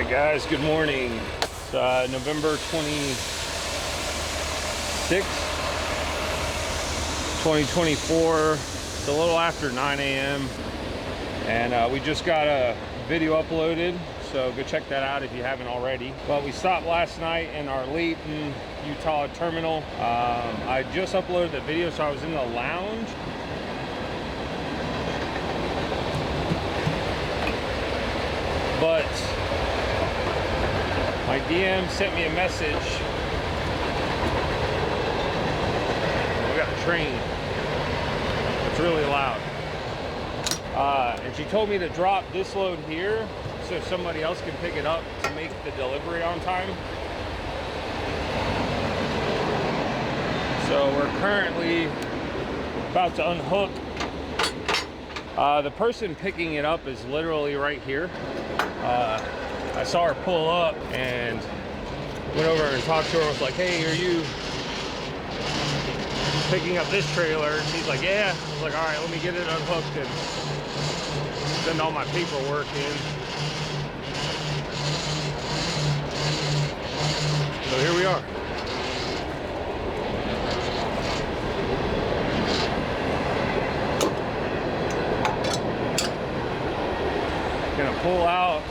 right, guys, good morning. It's November 26th, 2024. It's a little after 9 a.m. and we just got a video uploaded, so go check that out if you haven't already. But we stopped last night in our Layton, Utah terminal. I just uploaded the video, so I was in the lounge. But my DM sent me a message. We got a train. It's really loud. And she told me to drop this load here so somebody else can pick it up to make the delivery on time. So we're currently about to unhook. The person picking it up is literally right here. I saw her pull up and went over and talked to her. I was like, hey, are you picking up this trailer? And she's like, yeah. I was like, all right, let me get it unhooked and send all my paperwork in. So here we are. Gonna pull out,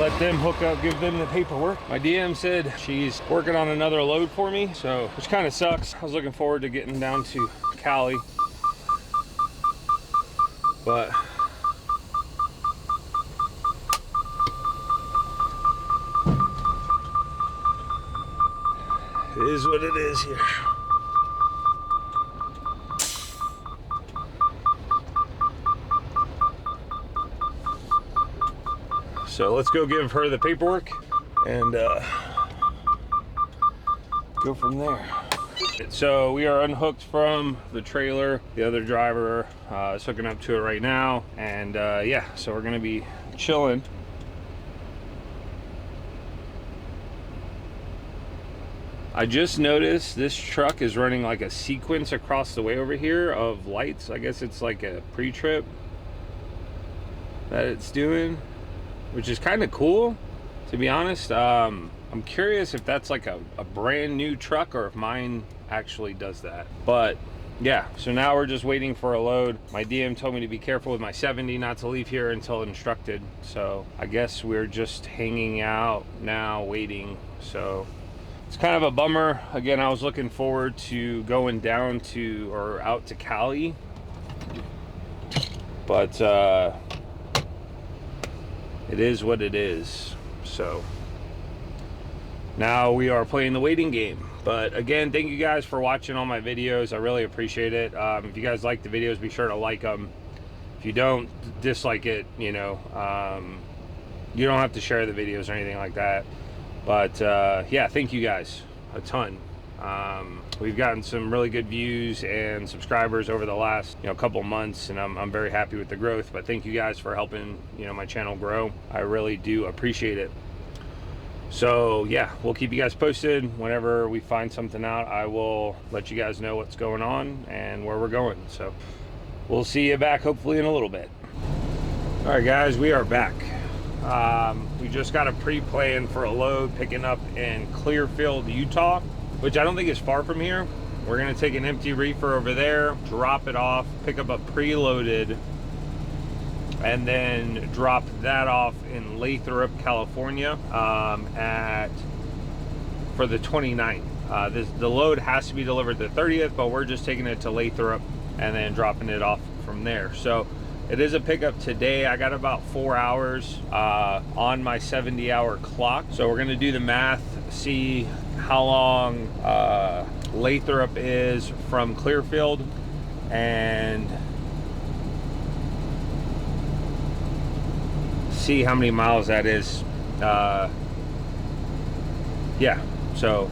let them hook up, give them the paperwork. My DM said she's working on another load for me, so which kind of sucks. I was looking forward to getting down to Cali, but it is what it is here. So let's go give her the paperwork and go from there. So we are unhooked from the trailer. The other driver is hooking up to it right now. And yeah, so we're gonna be chilling. I just noticed this truck is running like a sequence across the way over here of lights. I guess it's like a pre-trip that it's doing, which is kind of cool, to be honest. I'm curious if that's like a brand new truck or if mine actually does that. But yeah, so now we're just waiting for a load. My DM told me to be careful with my 70, not to leave here until instructed. So I guess we're just hanging out now, waiting. So it's kind of a bummer. Again, I was looking forward to going down to, or out to Cali. But it is what it is. So now we are playing the waiting game. But again, thank you guys for watching all my videos. I really appreciate it. If you guys like the videos, be sure to like them. If you don't, dislike it, you know, you don't have to share the videos or anything like that. But yeah, thank you guys a ton. We've gotten some really good views and subscribers over the last, you know, couple months, and I'm very happy with the growth. But thank you guys for helping, you know, my channel grow. I really do appreciate it. So yeah, we'll keep you guys posted. Whenever we find something out, I will let you guys know what's going on and where we're going. So we'll see you back hopefully in a little bit. All right, guys, we are back. We just got a pre-plan for a load picking up in Clearfield, Utah, which I don't think is far from here. We're gonna take an empty reefer over there, drop it off, pick up a preloaded, and then drop that off in Lathrop, California, for the 29th. The load has to be delivered the 30th, but we're just taking it to Lathrop and then dropping it off from there. So it is a pickup today. I got about 4 hours on my 70-hour clock. So we're gonna do the math, see how long Lathrop is from Clearfield, and see how many miles that is. Yeah, so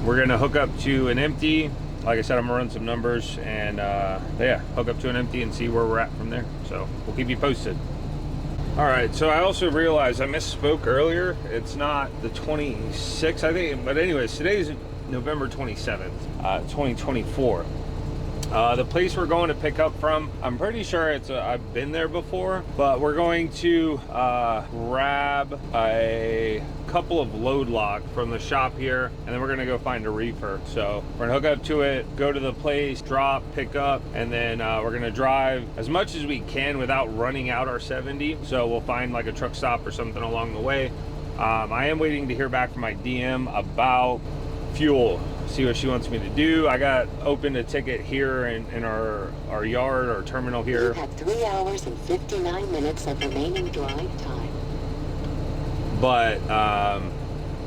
we're gonna hook up to an empty. Like I said, I'm gonna run some numbers and yeah, hook up to an empty and see where we're at from there. So we'll keep you posted. All right, so I also realized I misspoke earlier. It's not the 26th, I think, but anyways, today's November 27th, 2024. The place we're going to pick up from, I'm pretty sure it's I've been there before, but we're going to grab a couple of load lock from the shop here, and then we're gonna go find a reefer. So we're gonna hook up to it, go to the place, drop, pick up, and then we're gonna drive as much as we can without running out our 70. So we'll find like a truck stop or something along the way. I am waiting to hear back from my DM about fuel, see what she wants me to do. I got opened a ticket here in our yard or terminal here. You have 3 hours and 59 minutes of remaining drive time. But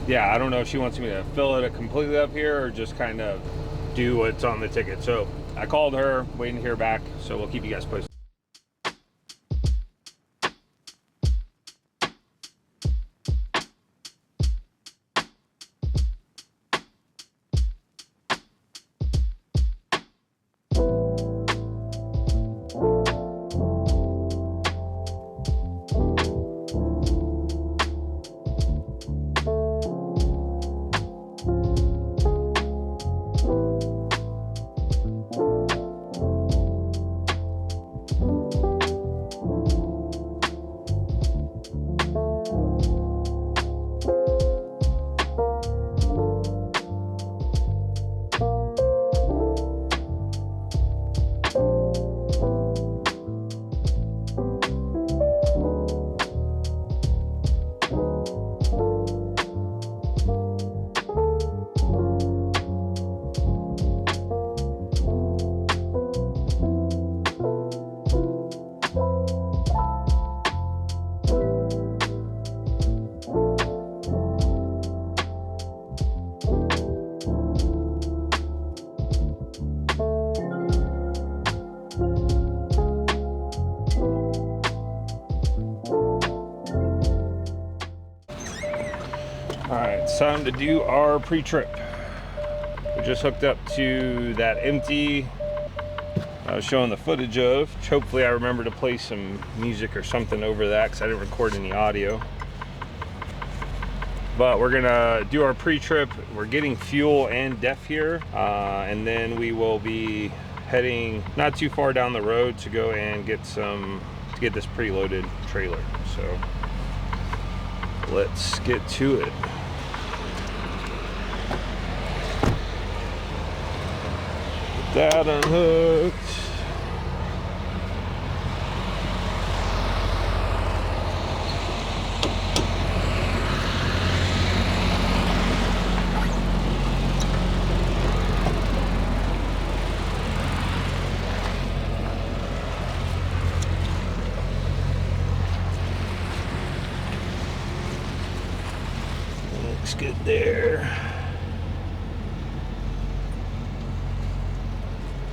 yeah, I don't know if she wants me to fill it completely up here or just kind of do what's on the ticket. So I called her, waiting to hear back. So we'll keep you guys posted. It's time to do our pre-trip. We just hooked up to that empty I was showing the footage of, which hopefully I remember to play some music or something over that because I didn't record any audio. But we're gonna do our pre-trip. We're getting fuel and def here, and then we will be heading not too far down the road to go and get this preloaded trailer. So let's get to it. That unhooked. Looks good there.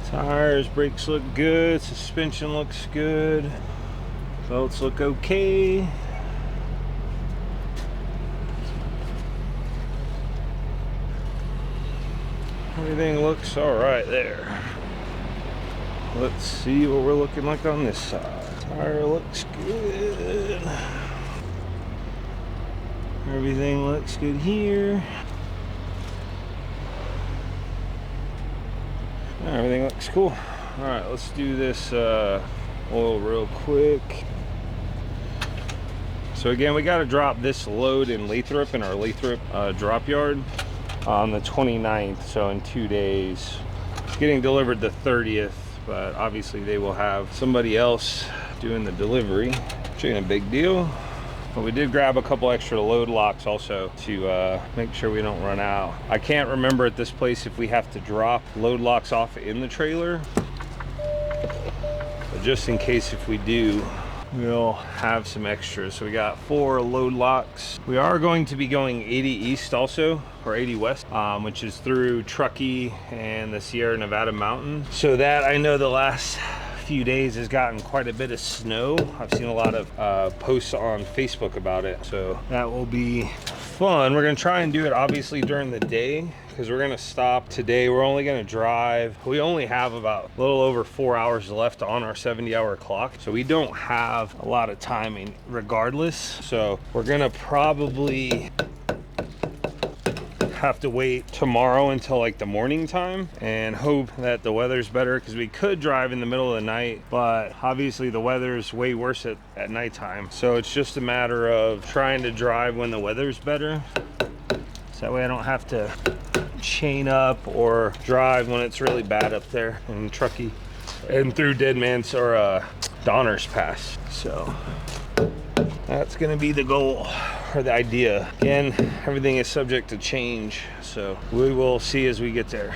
Tires, brakes look good, suspension looks good, belts look okay. Everything looks all right there. Let's see what we're looking like on this side. Tire looks good. Everything looks good here. Everything looks cool. All right, let's do this oil real quick. So again, we got to drop this load in Lathrop, in our Lathrop drop yard on the 29th, so in 2 days. It's getting delivered the 30th, but obviously they will have somebody else doing the delivery, which ain't a big deal. But we did grab a couple extra load locks also to make sure we don't run out. I can't remember at this place if we have to drop load locks off in the trailer, but just in case if we do, we'll have some extras. So we got 4 load locks. We are going to be going 80 east also, or 80 west, which is through Truckee and the Sierra Nevada mountain. So that, I know the last few days has gotten quite a bit of snow. I've seen a lot of posts on Facebook about it, so that will be fun. We're gonna try and do it obviously during the day because we're gonna stop today. We're only gonna drive, we only have about a little over 4 hours left on our 70-hour clock, so we don't have a lot of timing regardless. So we're gonna probably have to wait tomorrow until like the morning time and hope that the weather's better, because we could drive in the middle of the night, but obviously the weather's way worse at nighttime. So it's just a matter of trying to drive when the weather's better, so that way I don't have to chain up or drive when it's really bad up there in Truckee and through Dead Man's or Donner's Pass. So that's gonna be the goal or the idea. Again, everything is subject to change, so we will see as we get there.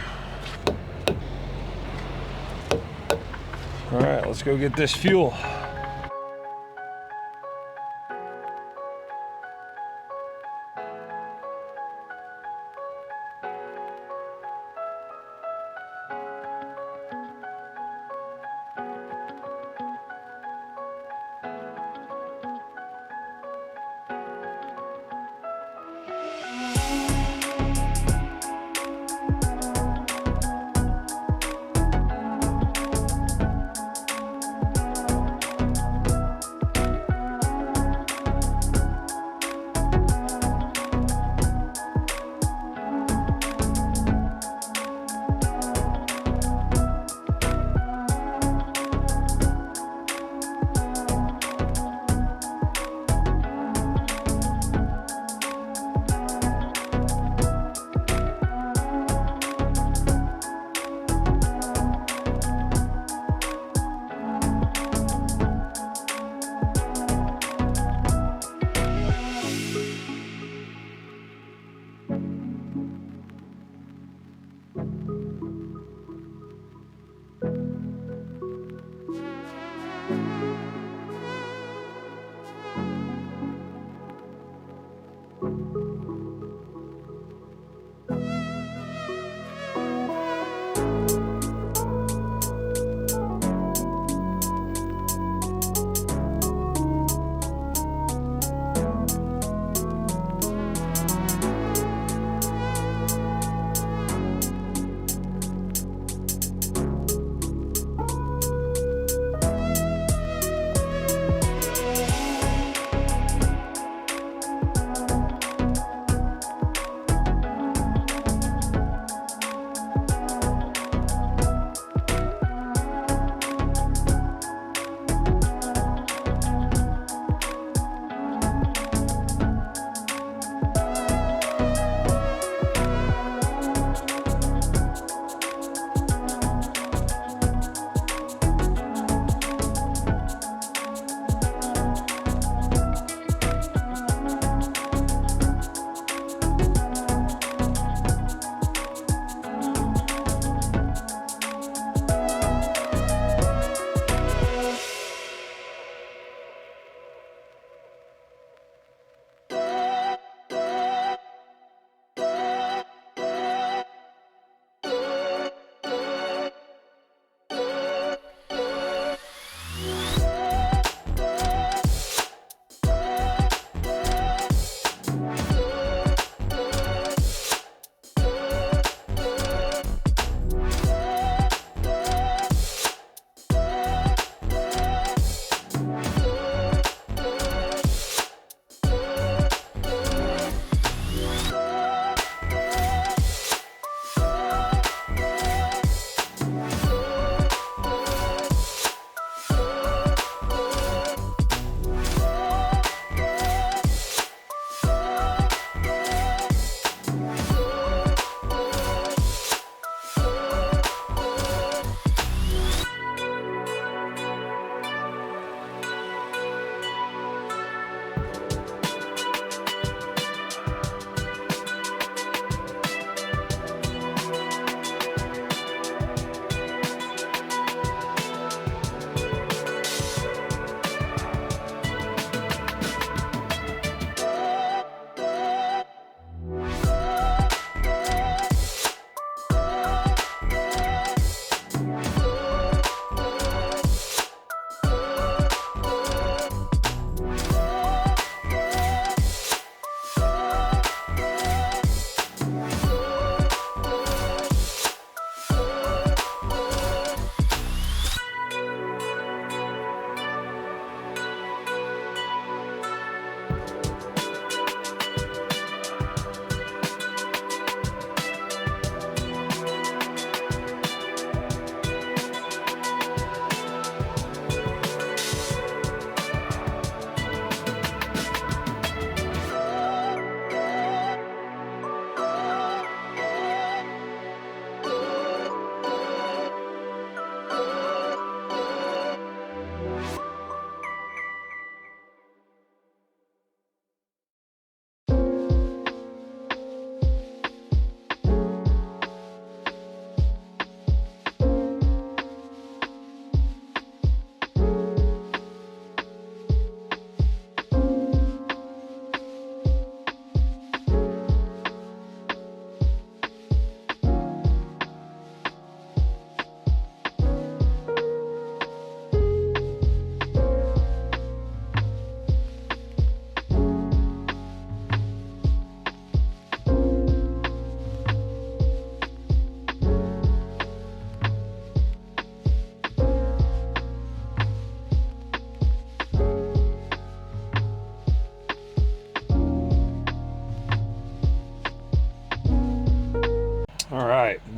All right, let's go get this fuel.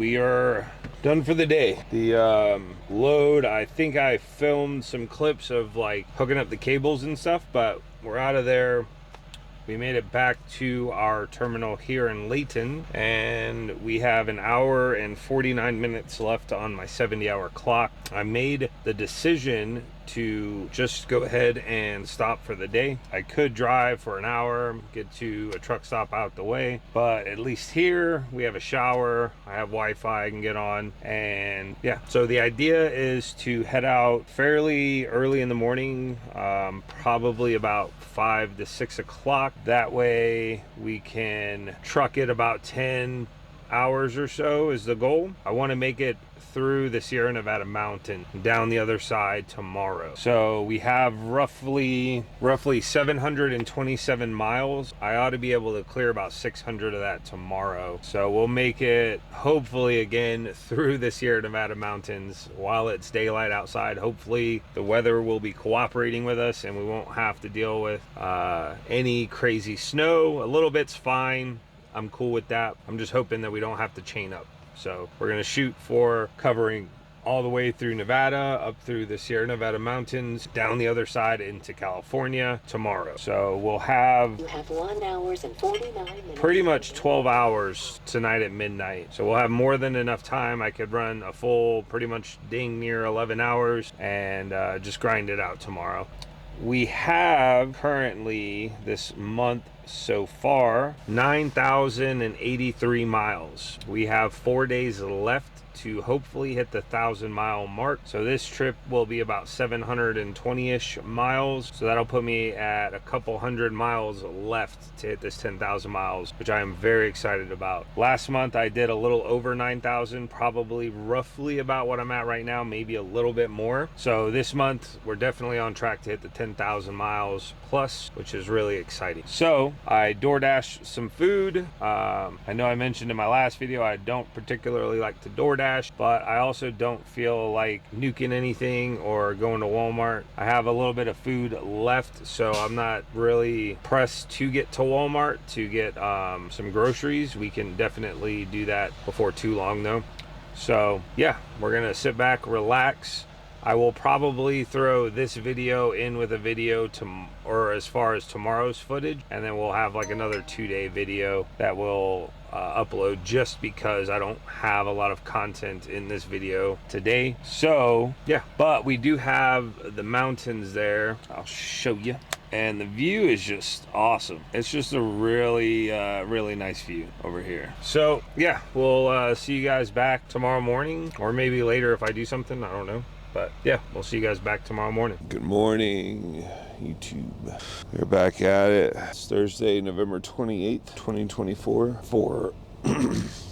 we are done for the day. The load, I think I filmed some clips of like hooking up the cables and stuff, but we're out of there. We made it back to our terminal here in Layton, and we have an hour and 49 minutes left on my 70-hour clock. I made the decision to just go ahead and stop for the day. I could drive for an hour, get to a truck stop out the way, but at least here we have a shower, I have Wi-Fi I can get on, and yeah. So the idea is to head out fairly early in the morning, probably about 5 to 6 o'clock. That way we can truck it about 10 hours or so is the goal. I want to make it through the Sierra Nevada mountain down the other side tomorrow. So we have roughly 727 miles. I ought to be able to clear about 600 of that tomorrow. So we'll make it hopefully again through the Sierra Nevada mountains while it's daylight outside. Hopefully the weather will be cooperating with us and we won't have to deal with any crazy snow. A little bit's fine. I'm cool with that. I'm just hoping that we don't have to chain up. So we're gonna shoot for covering all the way through Nevada, up through the Sierra Nevada mountains, down the other side into California tomorrow. So we'll have, You have 1 hour and 49 minutes. pretty much 12 hours tonight at midnight. So we'll have more than enough time. I could run a full, pretty much dang near 11 hours and just grind it out tomorrow. We have currently this month so far 9,083 miles. We have 4 days left to hopefully hit the 1,000-mile mark. So this trip will be about 720-ish miles. So that'll put me at a couple hundred miles left to hit this 10,000 miles, which I am very excited about. Last month I did a little over 9,000, probably roughly about what I'm at right now, maybe a little bit more. So this month we're definitely on track to hit the 10,000 miles plus, which is really exciting. So I DoorDashed some food. I know I mentioned in my last video I don't particularly like to DoorDash, but I also don't feel like nuking anything or going to Walmart. I have a little bit of food left, so I'm not really pressed to get to Walmart to get some groceries. We can definitely do that before too long though. So yeah, we're gonna sit back, relax. I will probably throw this video in with a video or as far as tomorrow's footage, and then we'll have like another 2-day video that will upload, just because I don't have a lot of content in this video today. So yeah, but we do have the mountains there. I'll show you. And the view is just awesome. It's just a really really nice view over here. So yeah, we'll see you guys back tomorrow morning, or maybe later if I do something, I don't know. But yeah, we'll see you guys back tomorrow morning. Good morning, YouTube. We're back at it. It's Thursday, November 28th, 2024.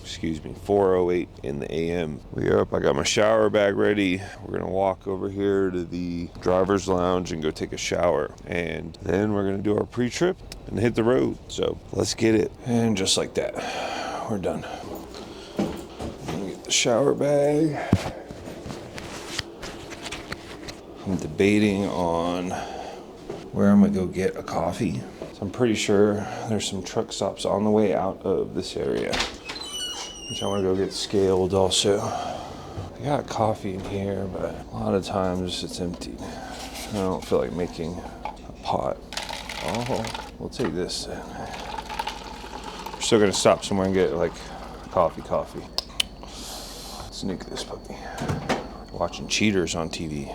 Excuse me, 4:08 in the AM. We are up. I got my shower bag ready. We're gonna walk over here to the driver's lounge and go take a shower. And then we're gonna do our pre-trip and hit the road. So let's get it. And just like that, we're done. I'm gonna get the shower bag. I'm debating on where I'm gonna go get a coffee. So I'm pretty sure there's some truck stops on the way out of this area, which I wanna go get scaled also. I got coffee in here, but a lot of times it's empty. I don't feel like making a pot. Oh, we'll take this then. We're still gonna stop somewhere and get like coffee. Let's nuke this puppy. Watching cheaters on TV.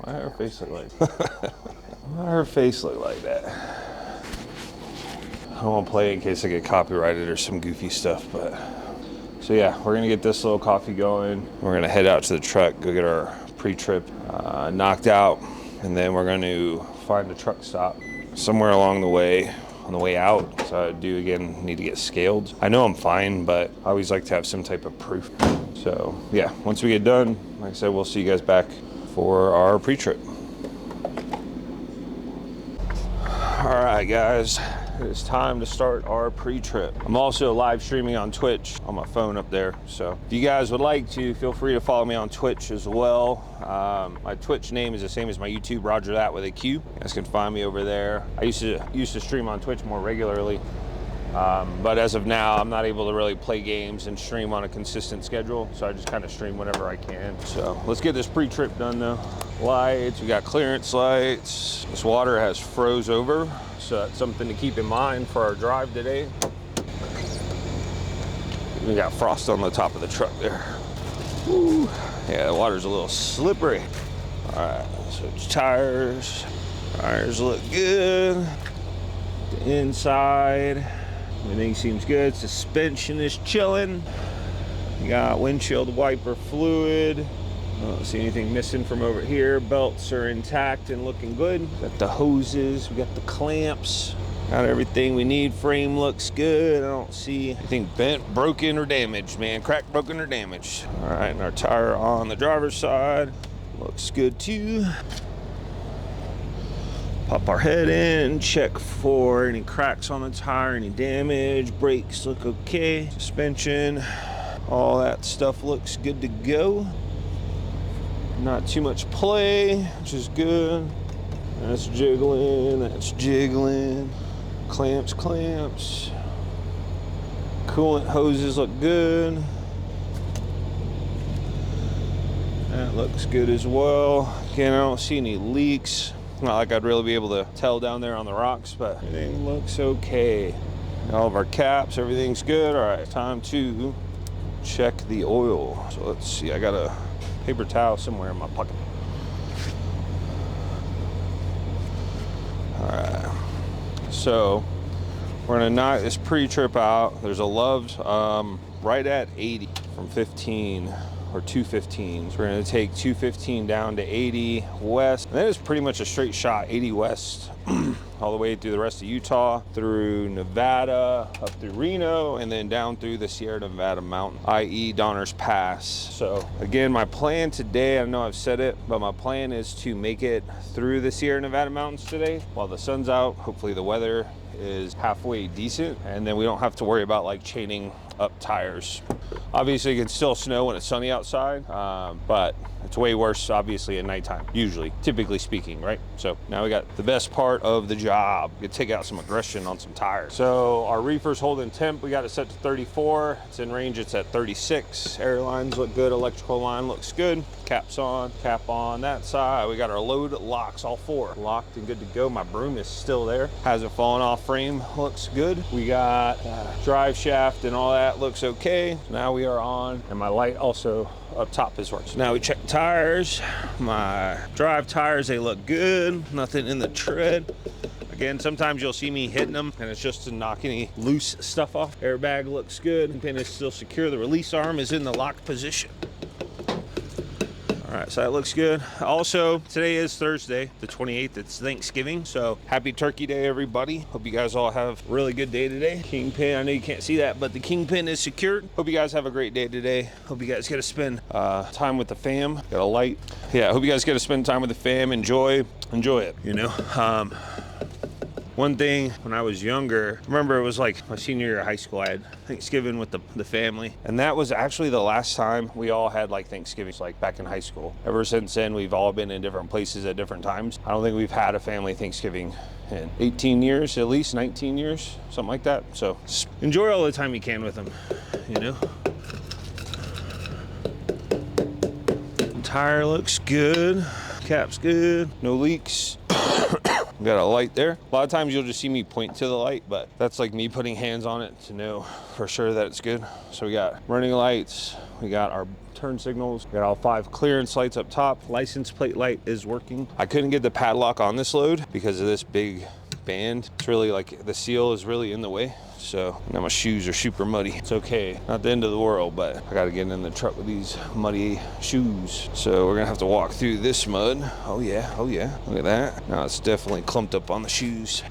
Why her face look like why her face look like that? I don't want to play it in case I get copyrighted or some goofy stuff, but so yeah, we're gonna get this little coffee going. We're gonna head out to the truck, go get our pre-trip knocked out, and then we're going to find a truck stop somewhere along the way on the way out. So I do again need to get scaled. I know I'm fine, but I always like to have some type of proof. So yeah, once we get done, like I said, we'll see you guys back for our pre-trip. All right, guys, it's time to start our pre-trip. I'm also live streaming on Twitch on my phone up there. So if you guys would like to, feel free to follow me on Twitch as well. My Twitch name is the same as my YouTube, Roger That with a Q. You guys can find me over there. I used to stream on Twitch more regularly. But as of now, I'm not able to really play games and stream on a consistent schedule, so I just kind of stream whenever I can. So let's get this pre-trip done though. Lights, we got clearance lights. This water has froze over, so that's something to keep in mind for our drive today. We got frost on the top of the truck there. Woo. Yeah, the water's a little slippery. All right, so tires. Tires look good. The inside, everything seems good. Suspension is chilling. You got windshield wiper fluid. I don't see anything missing from over here. Belts are intact and looking good. Got the hoses, we got the clamps. Got everything we need. Frame looks good. I don't see anything bent, broken, or damaged, man. Cracked, broken, or damaged. All right, and our tire on the driver's side looks good too. Pop our head in, check for any cracks on the tire, any damage. Brakes look okay. Suspension, all that stuff looks good to go. Not too much play, which is good. That's jiggling, that's jiggling. Clamps, clamps. Coolant hoses look good. That looks good as well. Again, I don't see any leaks. Not like I'd really be able to tell down there on the rocks, but everything looks okay. All of our caps, everything's good. All right, time to check the oil. So let's see, I got a paper towel somewhere in my pocket. All right, so we're gonna knock this pre-trip out. There's a Love's right at 80 from 15. Or 215. So we're gonna take 215 down to 80 west. And that is pretty much a straight shot, 80 west, all the way through the rest of Utah, through Nevada, up through Reno, and then down through the Sierra Nevada mountain, i.e. Donner's Pass. So again, my plan today, I know I've said it, but my plan is to make it through the Sierra Nevada mountains today while the sun's out. Hopefully the weather is halfway decent, and then we don't have to worry about like chaining up tires. Obviously it can still snow when it's sunny outside, but it's way worse obviously at nighttime, usually, typically speaking, right? So now we got the best part of the job. We can take out some aggression on some tires. So our reefer's holding temp, we got it set to 34. It's in range, it's at 36. Air lines look good, electrical line looks good. Caps on, cap on that side. We got our load locks, all four locked and good to go. My broom is still there, hasn't fallen off. Frame looks good. We got drive shaft and all that looks okay. Now we are on, and my light also up top is working. So now we check tires. My drive tires, they look good. Nothing in the tread. Again, sometimes you'll see me hitting them and it's just to knock any loose stuff off. Airbag looks good. Pin is still secure. The release arm is in the locked position. All right, so that looks good. Also, today is Thursday, the 28th. It's Thanksgiving, so happy Turkey Day, everybody. Hope you guys all have a really good day today. Kingpin, I know you can't see that, but the Kingpin is secured. Hope you guys have a great day today. Hope you guys get to spend time with the fam. Got a light. Yeah, hope you guys get to spend time with the fam. Enjoy it, you know. One thing when I was younger, I remember it was like my senior year of high school, I had Thanksgiving with the family. And that was actually the last time we all had like Thanksgivings, like back in high school. Ever since then, we've all been in different places at different times. I don't think we've had a family Thanksgiving in 18 years, at least 19 years, something like that. So enjoy all the time you can with them, you know. Tire looks good, cap's good, no leaks. Got a light there. A lot of times you'll just see me point to the light, but that's like me putting hands on it to know for sure that it's good. So we got running lights, we got our turn signals, we got all 5 clearance lights up top. License plate light is working. I couldn't get the padlock on this load because of this big band. It's really like the seal is really in the way. So now my shoes are super muddy. It's okay, not the end of the world, but I gotta get in the truck with these muddy shoes. So we're gonna have to walk through this mud. Oh yeah, look at that. Now it's definitely clumped up on the shoes.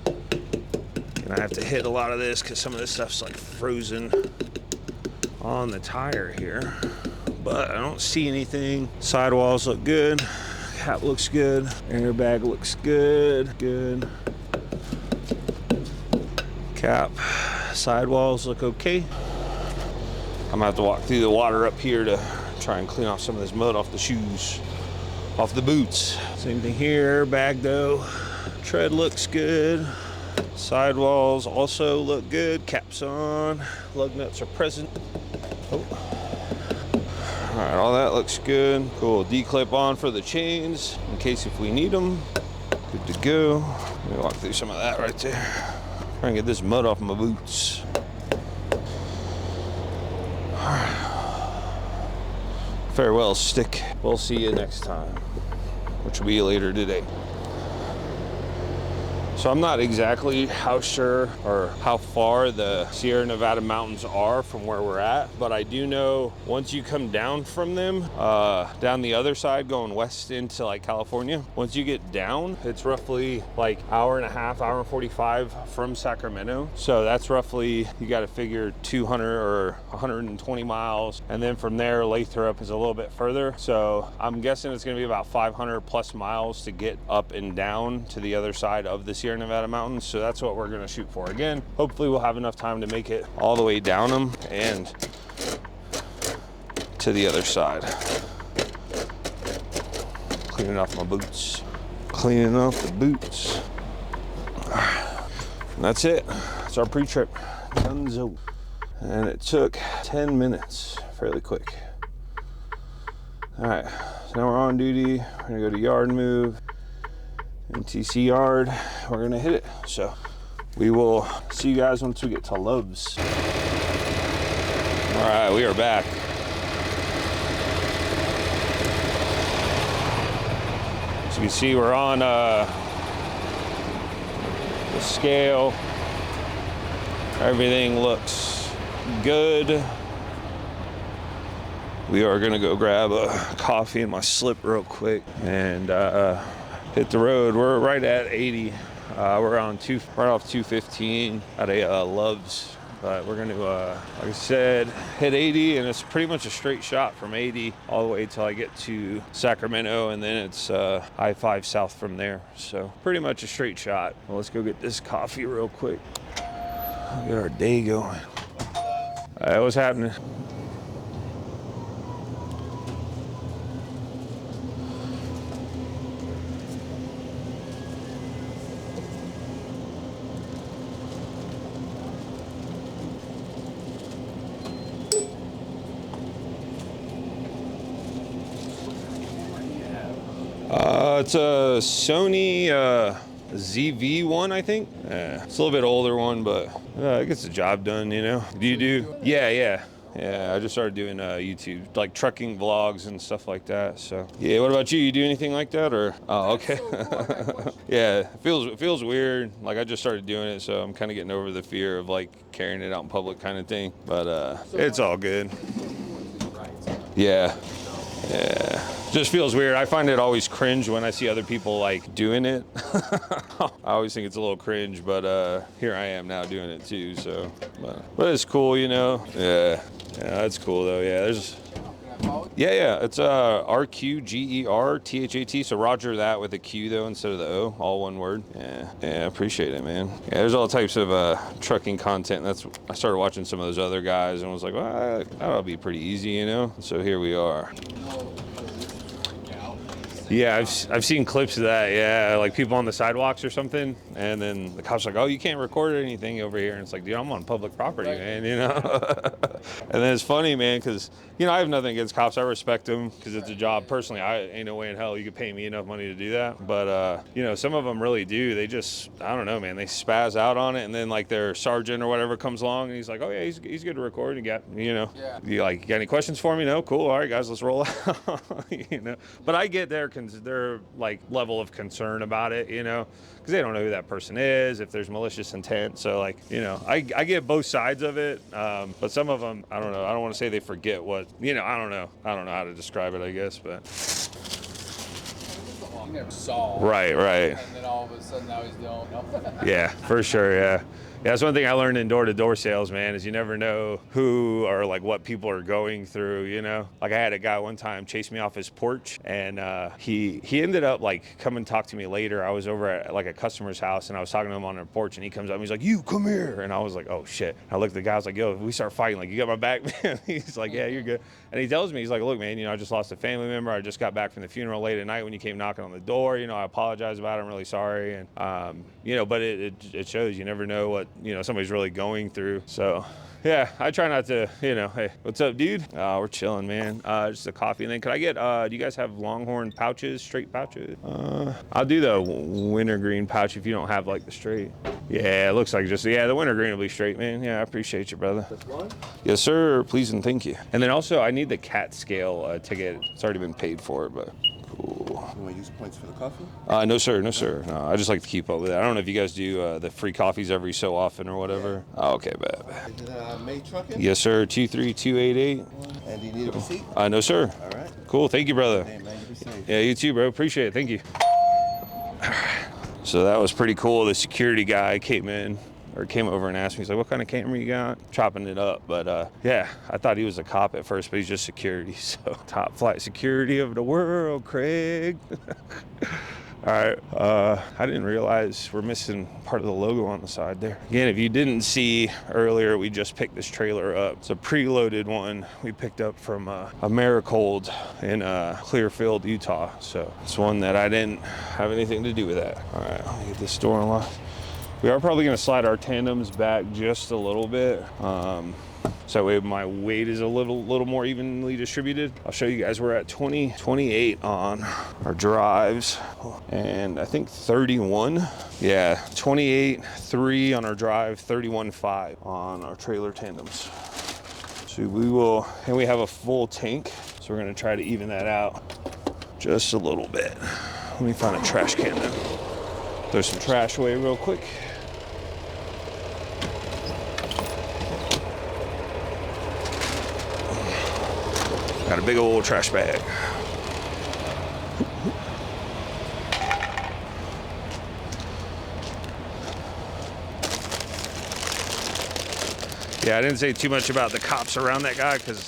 And I have to hit a lot of this because some of this stuff's like frozen on the tire here. But I don't see anything. Sidewalls look good. Cap looks good. Airbag looks good. Good. Cap, sidewalls look okay. I'm gonna have to walk through the water up here to try and clean off some of this mud off the shoes, off the boots. Same thing here, bag though. Tread looks good. Sidewalls also look good. Caps on. Lug nuts are present. Oh. All right, all that looks good. Cool. D-clip on for the chains in case if we need them. Good to go. Let me walk through some of that right there. Try and get this mud off my boots. Farewell, stick. We'll see you next time, which will be later today. So I'm not exactly how sure or how far the Sierra Nevada mountains are from where we're at, but I do know once you come down from them, down the other side going west into like California, once you get down, it's roughly like hour and a half, hour and 45 from Sacramento. So that's roughly, you got to figure 200 or 120 miles. And then from there, Lathrop is a little bit further. So I'm guessing it's going to be about 500 plus miles to get up and down to the other side of the Sierra Nevada mountains. So that's what we're going to shoot for. Again, hopefully we'll have enough time to make it all the way down them and to the other side. Cleaning off my boots. Cleaning off the boots. And that's it. It's our pre-trip. Dunzo. And it took 10 minutes. Fairly quick. All right. So now we're on duty. We're going to go to yard move. MTC yard, we're gonna hit it. So we will see you guys once we get to Love's. All right, we are back. As you can see, we're on the scale. Everything looks good. We are gonna go grab a coffee and my slip real quick and hit the road. We're right at 80. We're on right off 215 at a Love's, but we're gonna, like I said, hit 80, and it's pretty much a straight shot from 80 all the way till I get to Sacramento, and then it's I-5 south from there. So pretty much a straight shot. Well, let's go get this coffee real quick. Get our day going. All right, what's happening? It's a Sony ZV one, I think. It's a little bit older one, but it gets the job done, you know. Do you do? Yeah. I just started doing YouTube, like trucking vlogs and stuff like that. So yeah, what about you? You do anything like that, or? Oh, okay. Yeah, it feels weird. Like I just started doing it, so I'm kind of getting over the fear of like carrying it out in public kind of thing. But it's all good. Yeah. Just feels weird. I find it always cringe when I see other people like doing it. I always think it's a little cringe, but here I am now doing it too. So, but it's cool, you know. Yeah, that's cool though. Yeah, there's. Yeah. It's RQGERTHAT. So Roger that with a Q though instead of the O, all one word. Yeah, I appreciate it, man. Yeah, there's all types of trucking content. I started watching some of those other guys and was like, well, that'll be pretty easy, you know. So here we are. Yeah, I've seen clips of that. Yeah, like people on the sidewalks or something, and then the cops are like, "Oh, you can't record anything over here." And it's like, dude, I'm on public property, right, man. You know. And then it's funny, man, because you know I have nothing against cops. I respect them because it's a job. Personally, I ain't no way in hell you could pay me enough money to do that. But you know, some of them really do. They just, I don't know, man. They spaz out on it, and then like their sergeant or whatever comes along, and he's like, "Oh yeah, he's good to record." And you know, you got any questions for me? No, cool. All right, guys, let's roll out. You know, but I get their like level of concern about it, you know, because they don't know who that person is, if there's malicious intent. So like, you know, I get both sides of it, but some of them, I don't know, I don't want to say they forget what, you know, I don't know how to describe it, I guess, but you never saw. Right. And then all of a sudden now he's doing. Yeah, for sure. Yeah, that's one thing I learned in door-to-door sales, man, is you never know who or like what people are going through, you know? Like I had a guy one time chase me off his porch, and he ended up like come and talk to me later. I was over at like a customer's house and I was talking to him on the porch, and he comes up and he's like, "You come here." And I was like, "Oh shit." I looked at the guy, I was like, "Yo, if we start fighting, like you got my back, man?" He's like, "Yeah, you're good." And he tells me, he's like, "Look, man, you know, I just lost a family member. I just got back from the funeral late at night when you came knocking on the door. You know, I apologize about it. I'm really sorry." And you know, but it shows you never know what, you know, somebody's really going through. So yeah, I try not to, you know, hey, what's up, dude? We're chilling, man. Just a coffee. And then could I get, do you guys have Longhorn pouches, straight pouches? I'll do the wintergreen pouch if you don't have like the straight. Yeah, it looks like just, yeah, the wintergreen will be straight, man. Yeah, I appreciate you, brother. Just one? Yes, sir. Please and thank you. And then also I need the cat scale ticket. It's already been paid for, but cool. You want to use points for the coffee? No, sir. No, sir. No, I just like to keep up with it. I don't know if you guys do the free coffees every so often or whatever. Oh, okay, bad. Is it May trucking? Yes, sir. 23288. And do you need a receipt? No, sir. All right. Cool. Thank you, brother. Hey, man, you be safe. Yeah, you too, bro. Appreciate it. Thank you. So that was pretty cool. The security guy came over and asked me, he's like, "What kind of camera you got?" Chopping it up. But yeah, I thought he was a cop at first, but he's just security. So top flight security of the world, Craig. All right, I didn't realize we're missing part of the logo on the side there. Again, if you didn't see earlier, we just picked this trailer up. It's a preloaded one we picked up from Americold in Clearfield, Utah. So it's one that I didn't have anything to do with that. All right, let me get this door unlocked. We are probably gonna slide our tandems back just a little bit. So that way my weight is a little more evenly distributed. I'll show you guys, we're at 28 on our drives, and I think 31. Yeah, 28.3 on our drive, 31.5 on our trailer tandems. So we will, and we have a full tank, so we're gonna try to even that out just a little bit. Let me find a trash can then. Throw some trash away real quick. Got a big old trash bag. Yeah, I didn't say too much about the cops around that guy because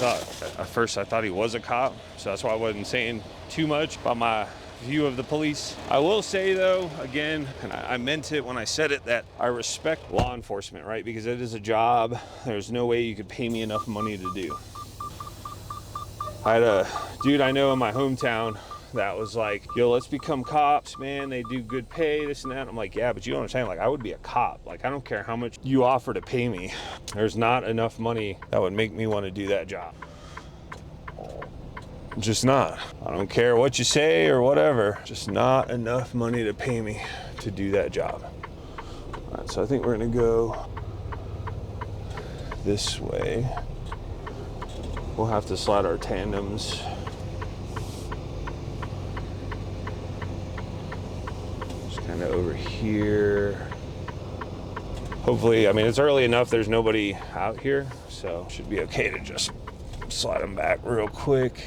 at first I thought he was a cop, so that's why I wasn't saying too much about my view of the police. I will say though, again, and I meant it when I said it, that I respect law enforcement, right? Because it is a job. There's no way you could pay me enough money to do. I had a dude I know in my hometown that was like, "Yo, let's become cops, man. They do good pay, this and that." I'm like, "Yeah, but you don't understand. Like, I would be a cop. Like, I don't care how much you offer to pay me. There's not enough money that would make me want to do that job. Just not. I don't care what you say or whatever. Just not enough money to pay me to do that job." All right, so I think we're gonna go this way. We'll have to slide our tandems. Just kind of over here. Hopefully, I mean, it's early enough, there's nobody out here, so should be okay to just slide them back real quick.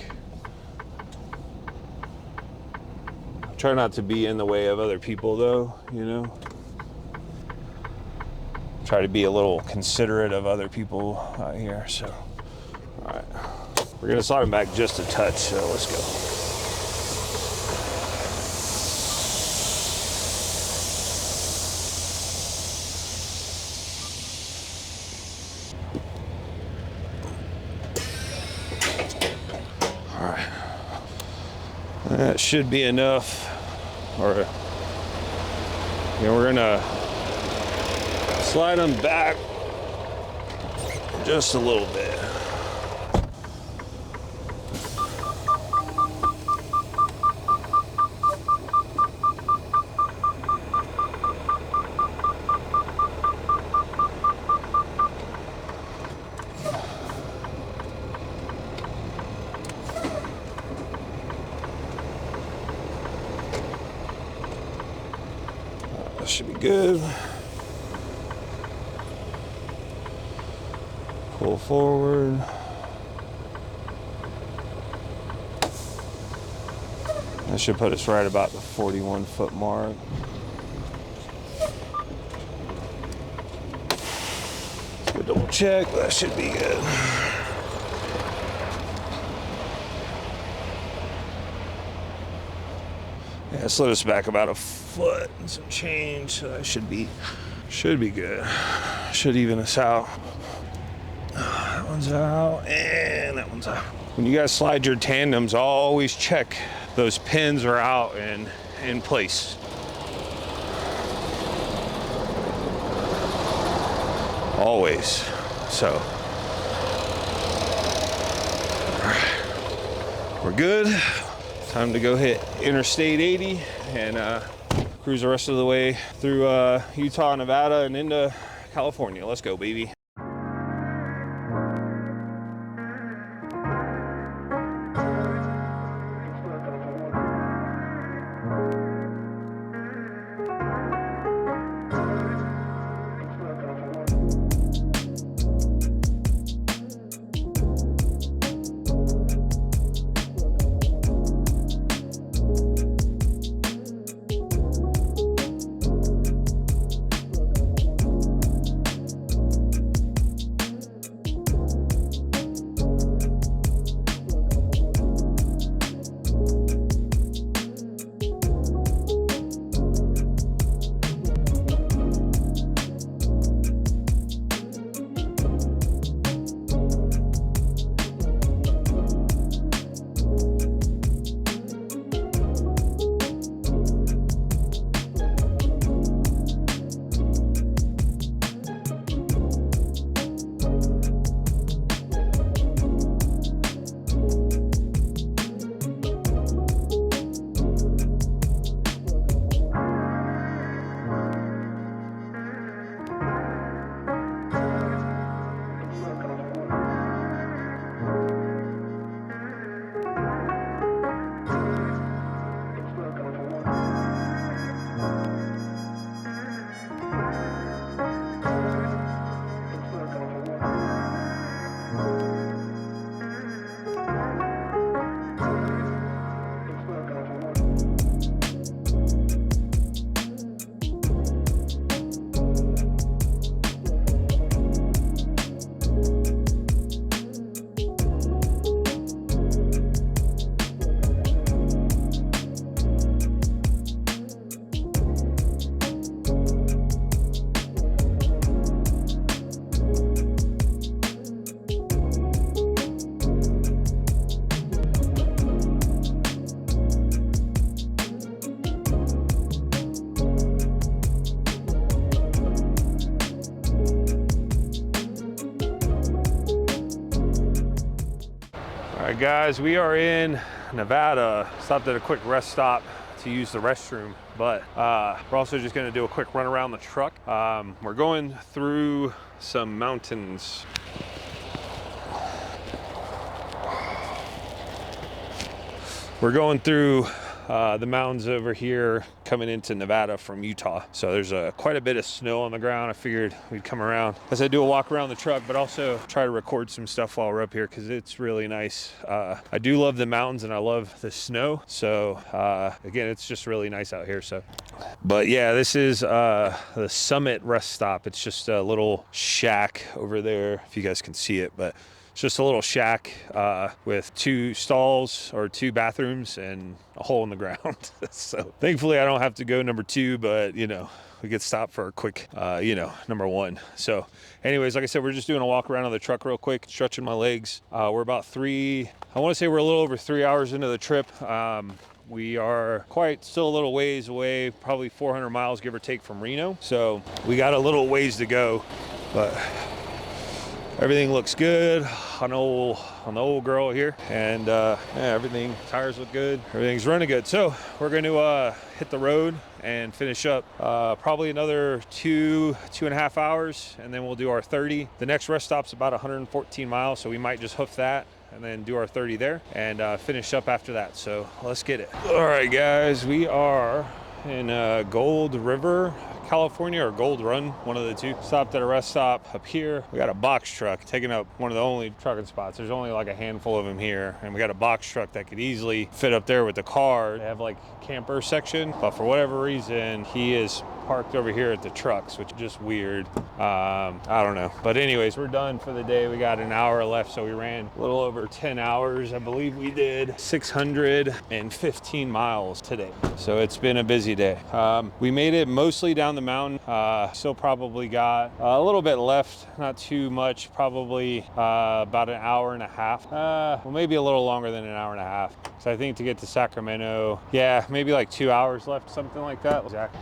Try not to be in the way of other people though, you know? Try to be a little considerate of other people out here, so. All right, we're gonna slide them back just a touch, so let's go. All right, that should be enough. Or, you know, we're gonna slide them back just a little bit. That should be good. Pull forward. That should put us right about the 41-foot mark. double check, but that should be good. Yeah, slid us back about a foot and some change, so that should be good. Should even us out. That one's out, and that one's out. When you guys slide your tandems, always check those pins are out and in place. Always. So, we're good. Time to go hit Interstate 80 and cruise the rest of the way through Utah, Nevada, and into California. Let's go, baby. Alright guys, we are in Nevada. Stopped at a quick rest stop to use the restroom, but we're also just going to do a quick run around the truck. We're going through some mountains. We're going through the mountains over here coming into Nevada from Utah. So there's quite a bit of snow on the ground. I figured we'd come around as I do a walk around the truck, but also try to record some stuff while we're up here because it's really nice. I do love the mountains and I love the snow. So again, it's just really nice out here. So, but yeah, this is the Summit rest stop. It's just a little shack over there, if you guys can see it, but it's just a little shack with 2 stalls or 2 bathrooms and a hole in the ground. So thankfully I don't have to go number 2, but you know, we get stopped for a quick, you know, number 1. So anyways, like I said, we're just doing a walk around on the truck real quick, stretching my legs. We're about I want to say we're a little over 3 hours into the trip. We are still a little ways away, probably 400 miles, give or take, from Reno. So we got a little ways to go, but everything looks good on the old girl here, and yeah, everything, tires look good, everything's running good. So we're going to hit the road and finish up probably another 2.5 hours, and then we'll do our 30. The next rest stop's about 114 miles, so we might just hoof that and then do our 30 there and finish up after that. So let's get it. All right guys, we are in Gold River, California or Gold Run, one of the two. Stopped at a rest stop up here. We got a box truck taking up one of the only trucking spots. There's only like a handful of them here, and we got a box truck that could easily fit up there with the car. They have like camper section, but for whatever reason, he is parked over here at the trucks, which is just weird. I don't know. But anyways, we're done for the day. We got an hour left, so we ran a little over 10 hours. I believe we did 615 miles today. So it's been a busy day. We made it mostly down the mountain. Still probably got a little bit left, not too much, probably about an hour and a half. Well, maybe a little longer than an hour and a half. So I think to get to Sacramento, yeah, maybe like 2 hours left, something like that. Exactly.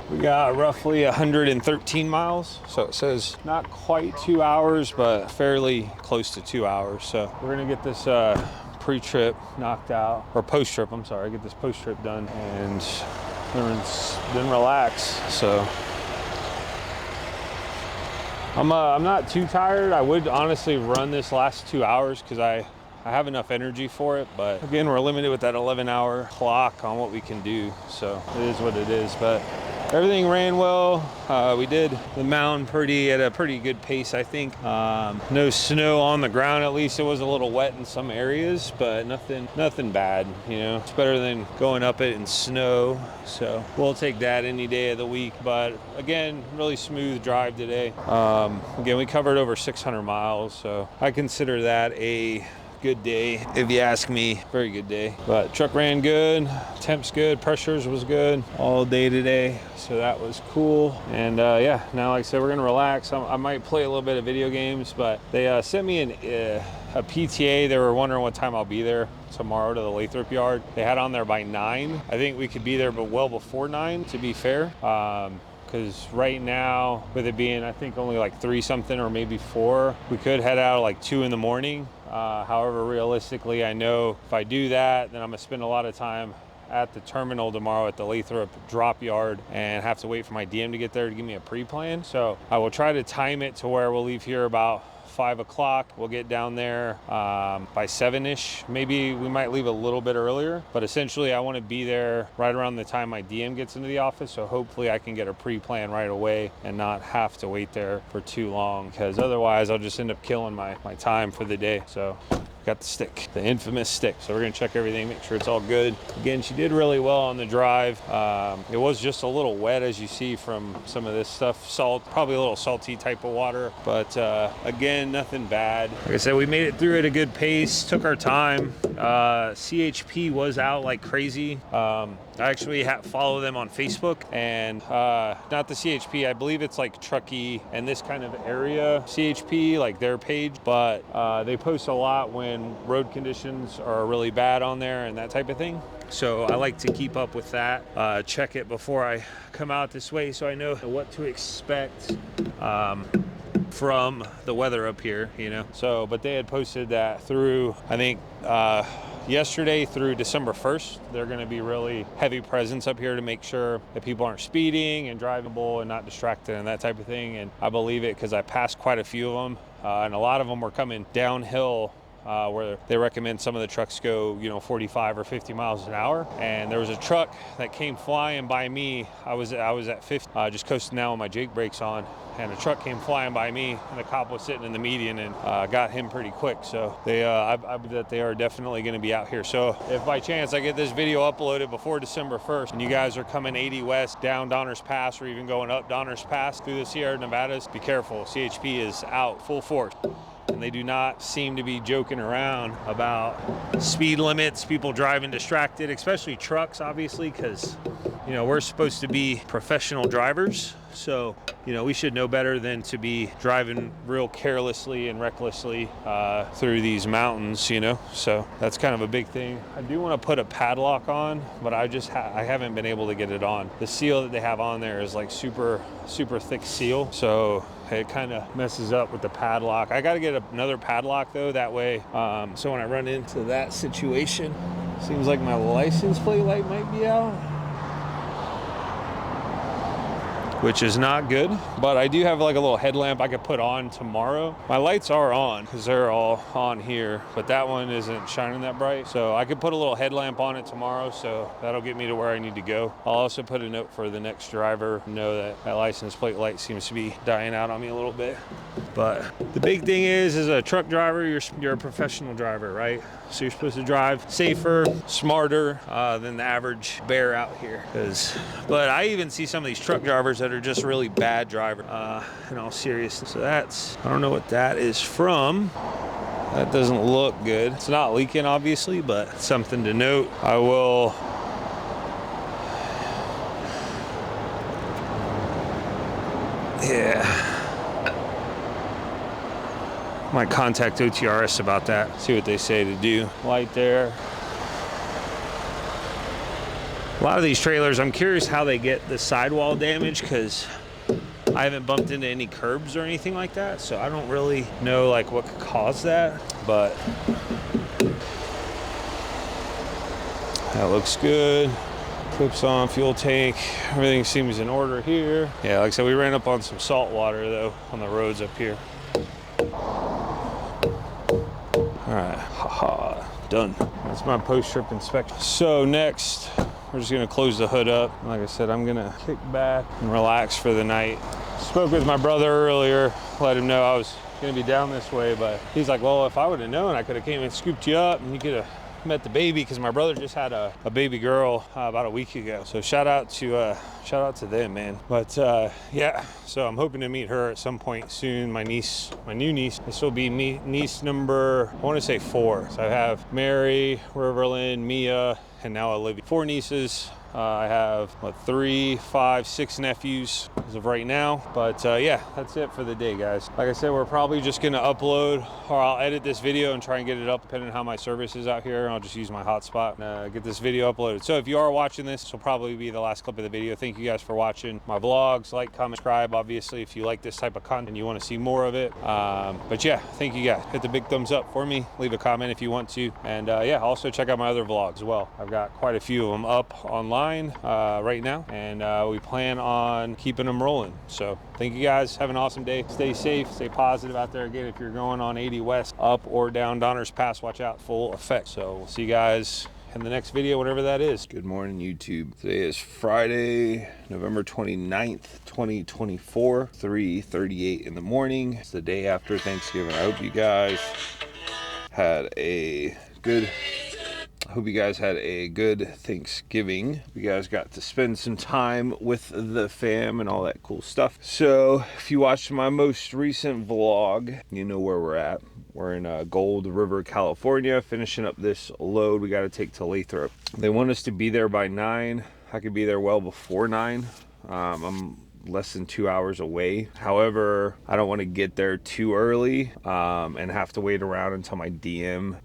We got roughly 113 miles. So it says not quite 2 hours, but fairly close to 2 hours. So we're gonna get this pre-trip knocked out, or post-trip, I'm sorry, get this post-trip done and then relax. So I'm not too tired. I would honestly run this last 2 hours because I have enough energy for it, but again, we're limited with that 11-hour clock on what we can do. So it is what it is, but everything ran well. We did the mountain at a pretty good pace, I think. No snow on the ground, at least. It was a little wet in some areas, but nothing bad, you know. It's better than going up it in snow, so we'll take that any day of the week. But again, really smooth drive today. Again, we covered over 600 miles, so I consider that a good day, if you ask me. Very good day. But truck ran good, temps good, pressures was good all day today, so that was cool. And yeah, now like I said, we're gonna relax. I might play a little bit of video games, but they sent me a PTA. They were wondering what time I'll be there tomorrow to the Lathrop yard. They had on there by 9. I think we could be there, but well before 9, to be fair. Because right now, with it being, I think, only like 3 something or maybe 4, we could head out at like 2 in the morning. However, realistically, I know if I do that, then I'm gonna spend a lot of time at the terminal tomorrow at the Lathrop drop yard and have to wait for my DM to get there to give me a pre-plan. So I will try to time it to where we'll leave here about 5 o'clock. We'll get down there by 7-ish. Maybe we might leave a little bit earlier, but essentially I want to be there right around the time my DM gets into the office, so hopefully I can get a pre-plan right away and not have to wait there for too long, because otherwise I'll just end up killing my time for the day. So got the stick, the infamous stick. So we're gonna check everything, make sure it's all good. Again, she did really well on the drive. It was just a little wet, as you see from some of this stuff. Salt, probably a little salty type of water, but again, nothing bad. Like I said, we made it through at a good pace, took our time. CHP was out like crazy. I actually follow them on Facebook, and not the CHP, I believe it's like Truckee and this kind of area CHP, like their page, but they post a lot when road conditions are really bad on there and that type of thing. So I like to keep up with that, check it before I come out this way so I know what to expect from the weather up here, you know. So, but they had posted that through, I think, yesterday through December 1st, they're going to be really heavy presence up here to make sure that people aren't speeding and drivable and not distracted and that type of thing. And I believe it because I passed quite a few of them, and a lot of them were coming downhill, where they recommend some of the trucks go, 45 or 50 miles an hour. And there was a truck that came flying by me. I was at 50, just coasting now with my Jake brakes on, and a truck came flying by me, and the cop was sitting in the median and got him pretty quick. So they, I bet they are definitely going to be out here. So if by chance I get this video uploaded before December 1st, and you guys are coming 80 west down Donner's Pass, or even going up Donner's Pass through the Sierra Nevadas, be careful. CHP is out full force. And they do not seem to be joking around about speed limits, people driving distracted, especially trucks, obviously, because, we're supposed to be professional drivers. So, we should know better than to be driving real carelessly and recklessly through these mountains, So that's kind of a big thing. I do want to put a padlock on, but I haven't been able to get it on. The seal that they have on there is like super, super thick seal. So it kind of messes up with the padlock. I got to get another padlock though, that way. So when I run into that situation, seems like my license plate light might be out. which is not good. But I do have like a little headlamp I could put on tomorrow. My lights are on because they're all on here, but that one isn't shining that bright. So I could put a little headlamp on it tomorrow, so that'll get me to where I need to go. I'll also put a note for the next driver, know that that license plate light seems to be dying out on me a little bit. But the big thing is, as a truck driver, you're a professional driver, right? So you're supposed to drive safer, smarter than the average bear out here. But I even see some of these truck drivers that are just really bad drivers, in all seriousness. So I don't know what that is from. That doesn't look good. It's not leaking, obviously, but it's something to note. I will might contact OTRS about that, see what they say to do. Light there. A lot of these trailers, I'm curious how they get the sidewall damage, because I haven't bumped into any curbs or anything like that, so I don't really know like what could cause that, but that looks good. Clips on, fuel tank, everything seems in order here. Yeah, like I said, we ran up on some salt water though on the roads up here. All right, haha, done. That's my post-trip inspection. So next, we're just gonna close the hood up. Like I said, I'm gonna kick back and relax for the night. Spoke with my brother earlier, let him know I was gonna be down this way, but he's like, well, if I would have known, I could have came and scooped you up and you could have met the baby, because my brother just had a baby girl about a week ago. So shout out to them, man. But yeah, so I'm hoping to meet her at some point soon. My new niece. This will be niece number, I want to say 4. So I have Mary, Riverland, Mia, and now Olivia. 4 nieces. I have 3, 5, 6 nephews as of right now. But yeah, that's it for the day, guys. Like I said, we're probably just gonna upload, or I'll edit this video and try and get it up depending on how my service is out here. I'll just use my hotspot and get this video uploaded. So if you are watching this, this will probably be the last clip of the video. Thank you guys for watching my vlogs. Like, comment, subscribe, obviously, if you like this type of content and you want to see more of it. But yeah, thank you guys. Hit the big thumbs up for me. Leave a comment if you want to. And yeah, also check out my other vlogs as well. I've got quite a few of them up online right now, and we plan on keeping them rolling. So thank you guys. Have an awesome day. Stay safe, stay positive out there. Again, if you're going on 80 West up or down Donner's Pass, watch out, full effect. So we'll see you guys in the next video, whatever that is. Good morning, YouTube. Today is Friday, November 29th, 2024, 3:38 in the morning. It's the day after Thanksgiving. I hope you guys had a good Thanksgiving. You guys got to spend some time with the fam and all that cool stuff. So if you watched my most recent vlog, you know where we're at. We're in Gold River, California, finishing up this load we got to take to Lathrop. They want us to be there by 9. I could be there well before 9. I'm less than 2 hours away. However, I don't want to get there too early and have to wait around until my DM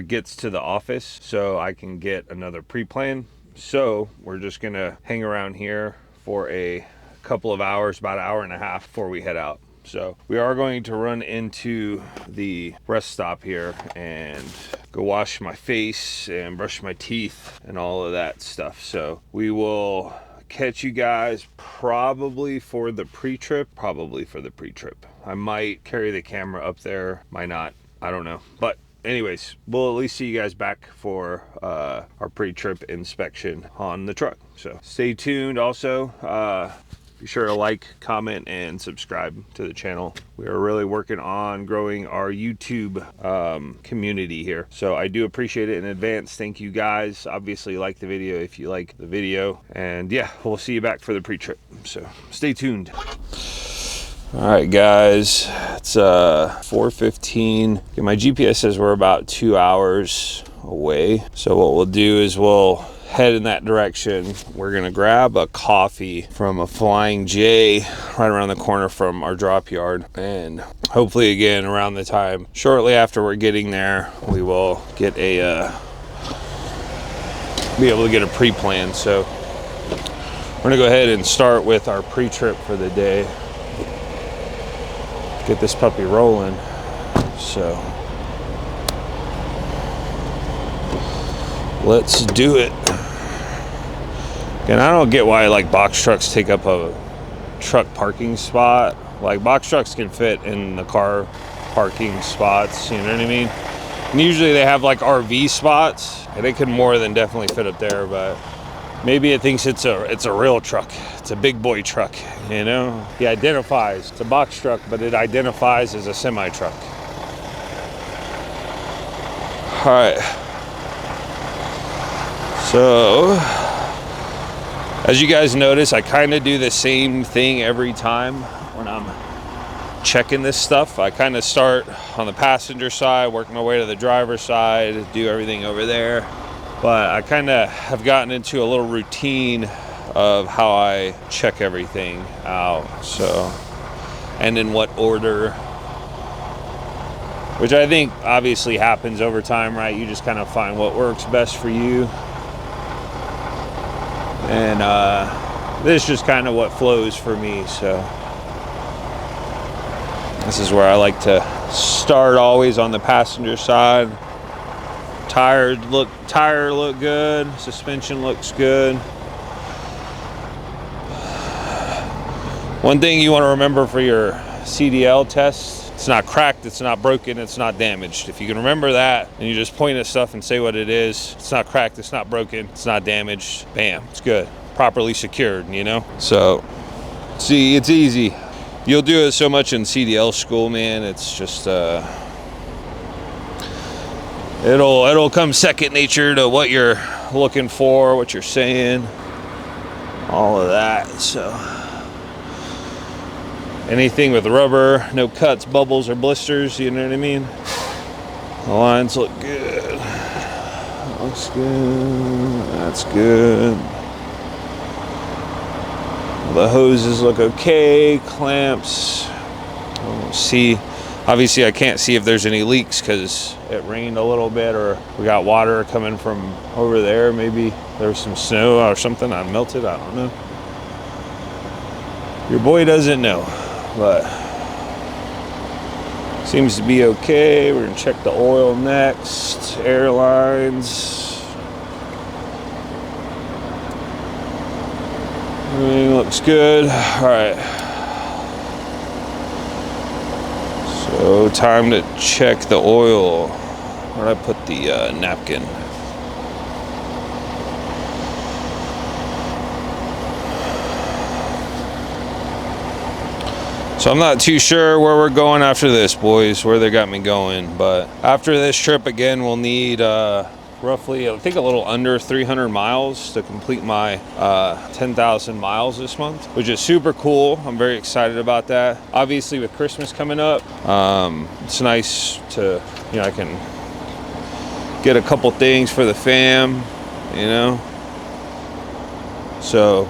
gets to the office so I can get another pre-plan. So we're just gonna hang around here for a couple of hours, about an hour and a half before we head out. So we are going to run into the rest stop here and go wash my face and brush my teeth and all of that stuff. So we will catch you guys probably for the pre-trip. I might carry the camera up there, might not, I don't know. But anyways, we'll at least see you guys back for our pre-trip inspection on the truck. So stay tuned. Also, be sure to like, comment, and subscribe to the channel. We are really working on growing our YouTube community here. So I do appreciate it in advance. Thank you guys. Obviously, like the video if you like the video. And yeah, we'll see you back for the pre-trip. So stay tuned. All right, guys, it's 4:15. My GPS says we're about 2 hours away. So what we'll do is we'll head in that direction. We're gonna grab a coffee from a Flying J right around the corner from our drop yard, and hopefully again around the time shortly after we're getting there, we will get be able to get a pre-plan. So we're gonna go ahead and start with our pre-trip for the day, get this puppy rolling. So let's do it. And I don't get why like box trucks take up a truck parking spot. Like box trucks can fit in the car parking spots, you know what I mean? And usually they have like RV spots, and it can more than definitely fit up there, but maybe it thinks it's a real truck. It's a big boy truck, you know? He identifies, it's a box truck, but it identifies as a semi truck. All right. So, as you guys notice, I kind of do the same thing every time when I'm checking this stuff. I kind of start on the passenger side, work my way to the driver's side, do everything over there. But I kind of have gotten into a little routine of how I check everything out. So, and in what order, which I think obviously happens over time, right? You just kind of find what works best for you. And this is just kind of what flows for me. So this is where I like to start, always on the passenger side. Tire look good, suspension looks good. One thing you want to remember for your CDL tests, it's not cracked, it's not broken, it's not damaged. If you can remember that and you just point at stuff and say what it is, it's not cracked, it's not broken, it's not damaged, bam, it's good. Properly secured, you know? So, see, it's easy. You'll do it so much in CDL school, man. It's just, it'll come second nature to what you're looking for, what you're saying, all of that. So, anything with rubber, no cuts, bubbles, or blisters, you know what I mean? The lines look good. Looks good. That's good. The hoses look okay. Clamps. We'll see. Obviously, I can't see if there's any leaks because it rained a little bit, or we got water coming from over there. Maybe there's some snow or something. I melted. I don't know. Your boy doesn't know, but seems to be okay. We're gonna check the oil next. Airlines. Everything looks good. All right. So time to check the oil. Where'd I put the napkin? So I'm not too sure where we're going after this, boys, where they got me going. But after this trip, again, we'll need roughly, I think, a little under 300 miles to complete my 10,000 miles this month, which is super cool. I'm very excited about that. Obviously, with Christmas coming up, it's nice to, you know, I can get a couple things for the fam, you know. So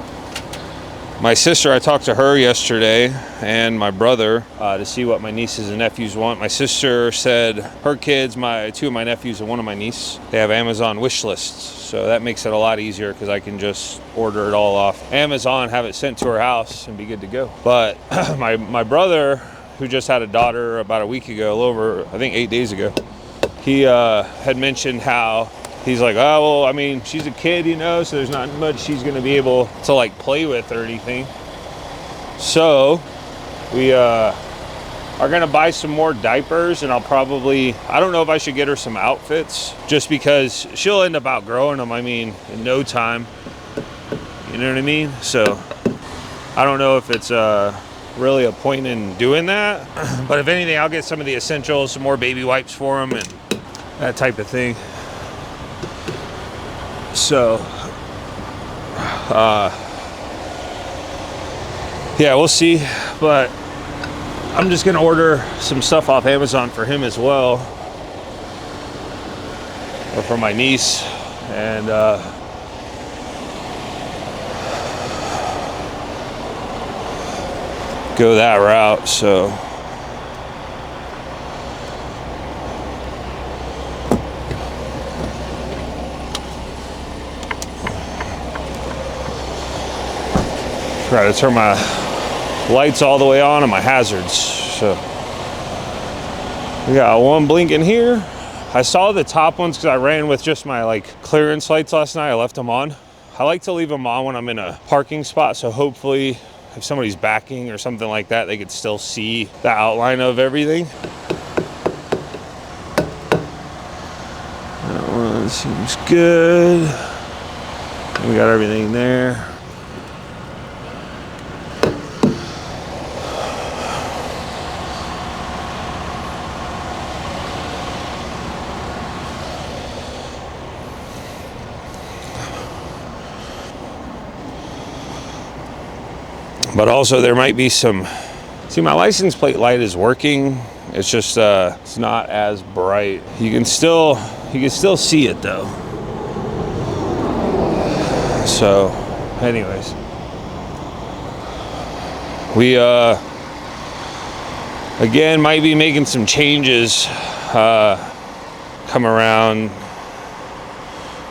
my sister, I talked to her yesterday, and my brother, to see what my nieces and nephews want. My sister said her kids, two of my nephews and one of my niece, they have Amazon wish lists. So that makes it a lot easier because I can just order it all off Amazon, have it sent to her house, and be good to go. But my brother, who just had a daughter about a week ago, a little over, I think 8 days ago, he had mentioned how he's like, oh, well, I mean, she's a kid, you know, so there's not much she's going to be able to, like, play with or anything. So we are going to buy some more diapers, and I'll probably, I don't know if I should get her some outfits, just because she'll end up outgrowing them, I mean, in no time. You know what I mean? So I don't know if it's really a point in doing that. But if anything, I'll get some of the essentials, some more baby wipes for them, and that type of thing. So, yeah, we'll see, but I'm just gonna order some stuff off Amazon for him as well, or for my niece, and go that route. So try to turn my lights all the way on and my hazards. So we got one blinking here. I saw the top ones because I ran with just my like clearance lights last night. I left them on. I like to leave them on when I'm in a parking spot, so hopefully if somebody's backing or something like that, they could still see the outline of everything. That one seems good. We got everything there. But also there might be some, see, my license plate light is working. It's just it's not as bright. You can still see it though. So anyways, we again might be making some changes come around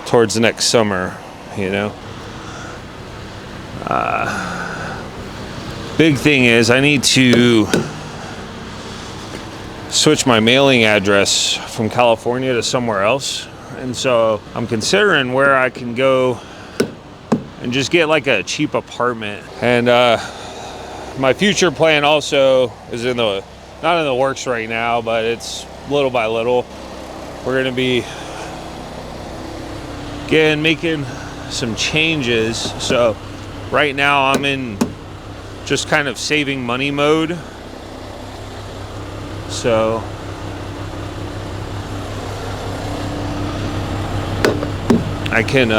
towards the next summer, you know. Big thing is I need to switch my mailing address from California to somewhere else, and so I'm considering where I can go and just get like a cheap apartment. And my future plan also is not in the works right now, but it's little by little. We're gonna be again making some changes. So right now I'm in just kind of saving money mode. So I can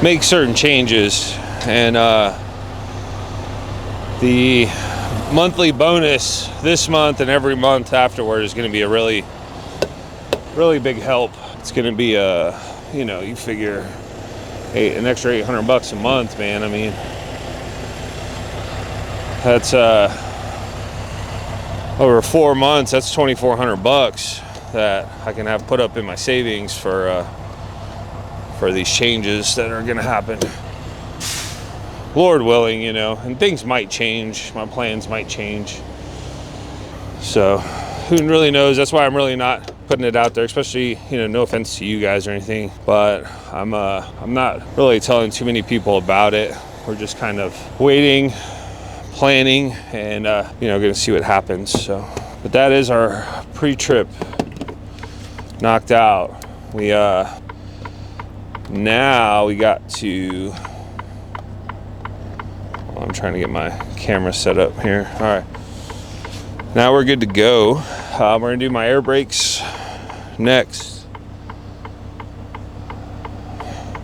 make certain changes, and the monthly bonus this month and every month afterward is going to be a really big help. It's going to be you know, you figure an extra $800 a month, man. I mean, that's over 4 months, that's $2,400 that I can have put up in my savings for these changes that are gonna happen, Lord willing, you know. And things might change, my plans might change, so who really knows. That's why I'm really not putting it out there, especially, you know, no offense to you guys or anything, but I'm not really telling too many people about it. We're just kind of waiting, planning, and you know, gonna see what happens. So, but that is our pre-trip knocked out. We now we got to, well, I'm trying to get my camera set up here. All right, now we're good to go. We're gonna do my air brakes next,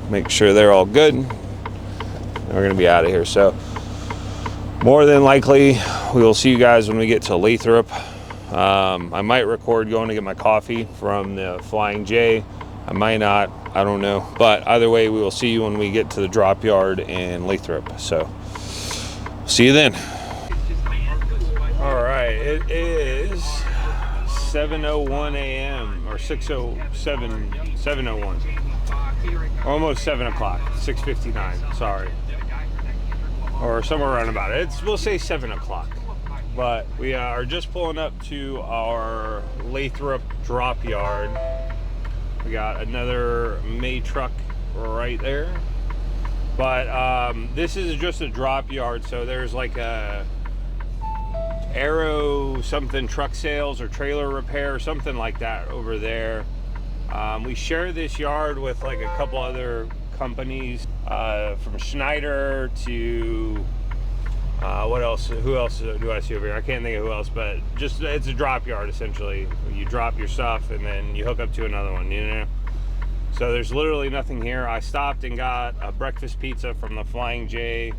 make sure they're all good, and we're gonna be out of here. So more than likely, we will see you guys when we get to Lathrop. I might record going to get my coffee from the Flying J. I might not, I don't know. But either way, we will see you when we get to the drop yard in Lathrop. So, see you then. All right, it is 7:01 a.m. or 7:01. Almost 7 o'clock, 6:59, sorry. Or somewhere around about it. We'll say 7 o'clock. But we are just pulling up to our Lathrop drop yard. We got another May truck right there. But this is just a drop yard, so there's like a Aero something truck sales or trailer repair or something like that over there. We share this yard with like a couple other companies, from Schneider to what else? Who else do I see over here? I can't think of who else, but just it's a drop yard essentially. You drop your stuff and then you hook up to another one, you know. So there's literally nothing here. I stopped and got a breakfast pizza from the Flying J,